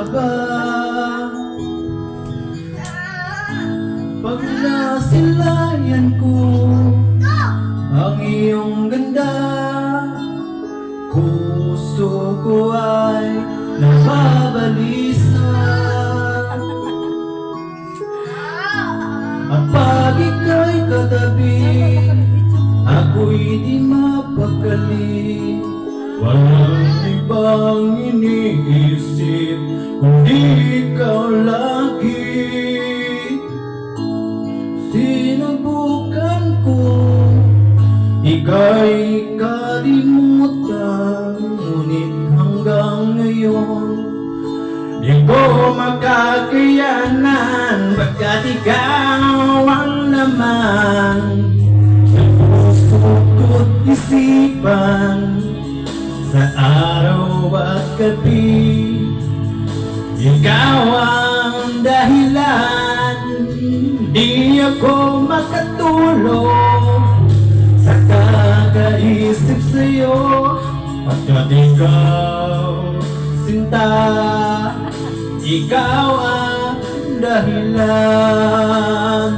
ka ba? Pag nasilayan ko ang iyong ganda, puso ko ay nababalisa. At pag ika'y katabi, ako'y di mapakali. Walang ibang iniisip kundi ikaw lagi. Sinubukan ko ika'y kalimutan, ngunit hanggang ngayon di ko makakayanan, pagkat ikaw ang laman ng puso ko't isipan. Sa araw at gabi, ikaw ang dahilan. Di ako makatulog sa kakaisip sa'yo, pagkat ikaw, sinta, ikaw ang dahilan.